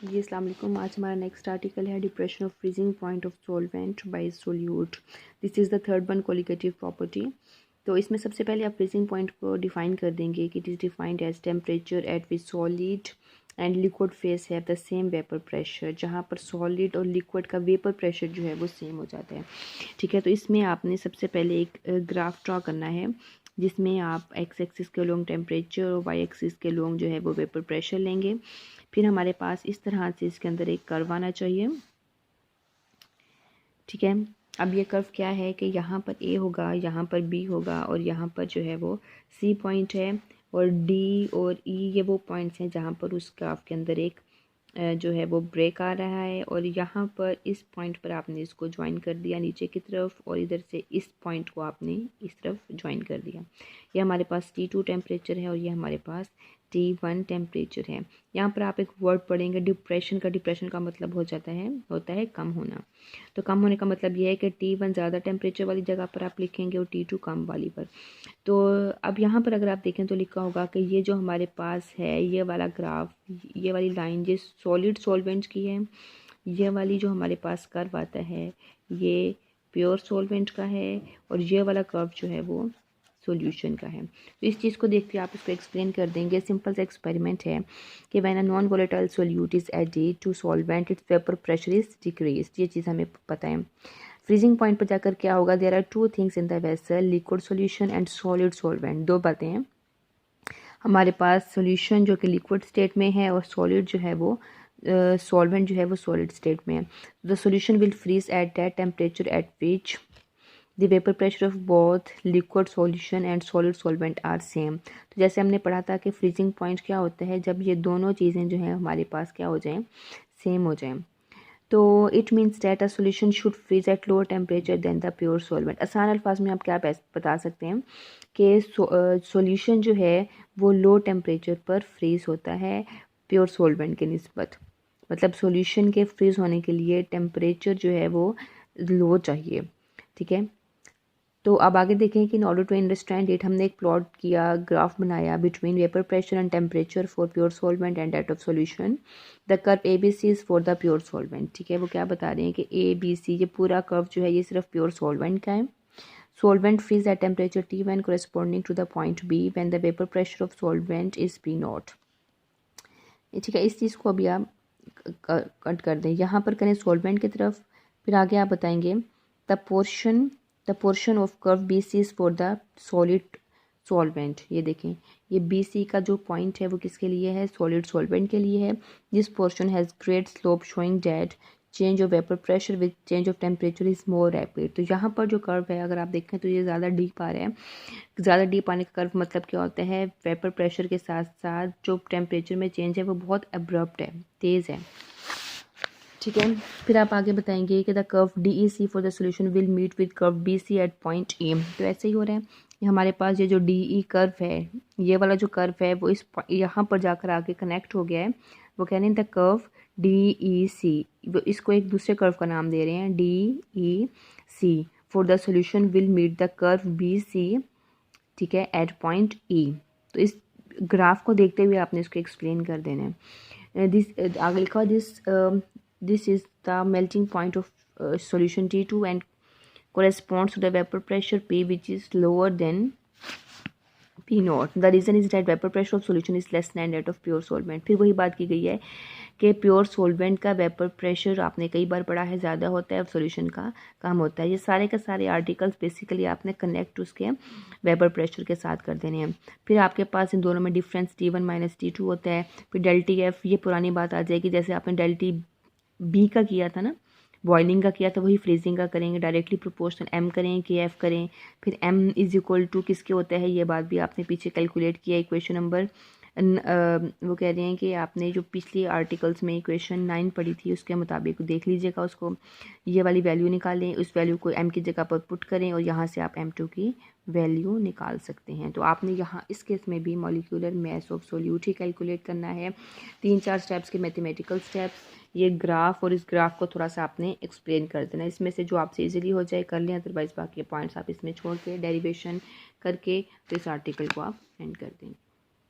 जी अस्सलाम वालेकुम। आज हमारा नेक्स्ट आर्टिकल है depression of freezing point of solvent by solute. This is the third one, colligative property. तो इसमें सबसे पहले आप फ्रीजिंग पॉइंट को डिफाइन कर देंगे कि it is defined as temperature at which solid and liquid phase have the same vapour pressure, जहाँ पर सॉलिड और लिक्विड का वेपर प्रेशर जो है वो सेम हो जाता है। ठीक है, तो इसमें आपने सबसे पहले एक ग्राफ ड्रॉ करना है जिसमें आप एक्स एक्सिस के लोग टेम्परेचर और वाई एक्सिस के लोग जो है वो वेपर प्रेशर लेंगे। फिर हमारे पास इस तरह से इसके अंदर एक कर्व आना चाहिए। ठीक है, अब ये कर्व क्या है कि यहाँ पर ए होगा, यहाँ पर बी होगा और यहाँ पर जो है वो सी पॉइंट है, और डी और ई ये वो पॉइंट्स हैं जहाँ पर उस ग्राफ के अंदर एक जो है वो ब्रेक आ रहा है, और यहाँ पर इस पॉइंट पर आपने इसको ज्वाइन कर दिया नीचे की तरफ, और इधर से इस पॉइंट को आपने इस तरफ ज्वाइन कर दिया। ये हमारे पास T2 टेम्परेचर है और ये हमारे पास T1 टेम्परेचर है। यहाँ पर आप एक वर्ड पढ़ेंगे डिप्रेशन का। डिप्रेशन का मतलब होता है कम होना। तो कम होने का मतलब ये है कि T1 ज़्यादा टेम्परेचर वाली जगह पर आप लिखेंगे और T2 कम वाली पर। तो अब यहाँ पर अगर आप देखें तो लिखा होगा कि ये जो हमारे पास है ये वाला ग्राफ, ये वाली लाइन ये सॉलिड सॉल्वेंट की है, ये वाली जो हमारे पास कर्व आता है ये प्योर सॉल्वेंट का है, और ये वाला कर्व जो है वो सॉल्यूशन का है। तो इस चीज़ को देख के आप इसको एक्सप्लेन कर देंगे। सिंपल सा एक्सपेरिमेंट है कि when a non volatile solute is added to solvent its vapour pressure is decreased. ये चीज़ हमें पता है। फ्रीजिंग पॉइंट पर जाकर क्या होगा, there are two things in the vessel, liquid solution and solid solvent. दो बातें हैं हमारे पास, सॉल्यूशन जो कि लिक्विड स्टेट में है और सॉलिड जो है वो सॉल्वेंट जो है वो सॉलिड स्टेट में है। The solution will freeze at that temperature at which the vapour pressure of both liquid solution and solid solvent are same. तो जैसे हमने पढ़ा था कि फ्रीजिंग पॉइंट क्या होता है, जब ये दोनों चीज़ें जो हैं हमारे पास क्या हो जाएं, सेम हो जाएं। तो it means that a solution should freeze at lower temperature than the pure solvent. आसान अल्फाज में आप क्या बता सकते हैं कि सॉल्यूशन जो है वो लो टेम्परेचर पर फ्रीज होता है प्योर सॉल्वेंट के निस्बत। मतलब सॉल्यूशन के फ्रीज होने के लिए टेम्परेचर जो है वो लो चाहिए। ठीक है, तो अब आगे देखें कि in order to understand it, हमने एक प्लॉट किया, ग्राफ बनाया between vapour pressure and temperature for pure solvent and that of solution. The curve ABC is for the pure solvent. ठीक है, वो क्या बता रहे हैं कि ABC ये पूरा कर्व जो है ये सिर्फ प्योर सॉल्वेंट का है। Solvent freeze at temperature T1 corresponding to the point B when the vapor pressure of solvent is P0। ठीक है, इस चीज़ को अभी आप कट कर दें, यहाँ पर करें सॉल्वेंट की तरफ, फिर आगे आप बताएंगे the portion of curve BC is for the solid solvent. ये देखें, ये BC का जो पॉइंट है वो किसके लिए है, सॉलिड सॉल्वेंट के लिए है। This portion has great slope showing that change of vapour pressure with change of temperature is more rapid. तो यहाँ पर जो कर्व है अगर आप देखें तो ये ज़्यादा डीप आ रहा है। ज़्यादा डीप आने का कर्व मतलब क्या होता है, वेपर प्रेशर के साथ साथ जो टेम्परेचर में चेंज है वो बहुत अब्रप्ट है, तेज़ है। ठीक है, फिर आप आगे बताएंगे कि the curve DEC for the solution will meet with curve BC at point E। तो ऐसे ही हो रहा है, ये हमारे पास ये जो DE कर्व है, ये वाला जो कर्व है वो इस यहाँ पर जाकर आगे कनेक्ट हो गया है। वो कह रहे हैं द कर्व DEC, वो इसको एक दूसरे कर्व का नाम दे रहे हैं DEC for the solution will meet the curve BC, ठीक है, एट पॉइंट E। तो इस ग्राफ को देखते हुए आपने इसको एक्सप्लेन कर देना है। दिस आगे लिखा, this is the melting point of solution T2 and corresponds to the vapor pressure P which is lower than P0। The reason is that vapor pressure of solution is less than that of pure solvent। फिर वही बात की गई है कि pure solvent का vapour pressure आपने कई बार पढ़ा है ज़्यादा होता है, सॉल्यूशन का कम होता है। ये सारे के सारे आर्टिकल्स बेसिकली आपने कनेक्ट उसके वेपर प्रेशर के साथ कर देने हैं। फिर आपके पास इन दोनों में डिफरेंस T1 माइनस T2 होता है। फिर डेल्टी एफ, ये पुरानी बात आ जाएगी, जैसे आपने डेल्टी बी का किया था ना, बॉइलिंग का किया था, वही फ्रीजिंग का करेंगे, डायरेक्टली प्रोपोर्शनल एम करें कि एफ करें। फिर एम इज इक्वल टू किसके होता है, ये बात भी आपने पीछे कैलकुलेट किया। इक्वेशन नंबर वो कह रहे हैं कि आपने जो पिछली आर्टिकल्स में इक्वेशन 9 पढ़ी थी उसके मुताबिक देख लीजिएगा उसको, ये वाली वैल्यू निकालें, उस वैल्यू को एम की जगह पर पुट करें और यहाँ से आप M2 की वैल्यू निकाल सकते हैं। तो आपने यहाँ इस केस में भी molecular mass of solute he calculate करना है। 3-4 स्टेप्स के मैथमेटिकल स्टेप्स, ये ग्राफ और इस ग्राफ को थोड़ा सा आपने एक्सप्लेन कर देना। इसमें से जो आपसे इजीली हो जाए कर लें, अदरवाइज बाकी पॉइंट्स आप इसमें छोड़ के डेरिवेशन करके तो इस आर्टिकल को आप एंड कर दें।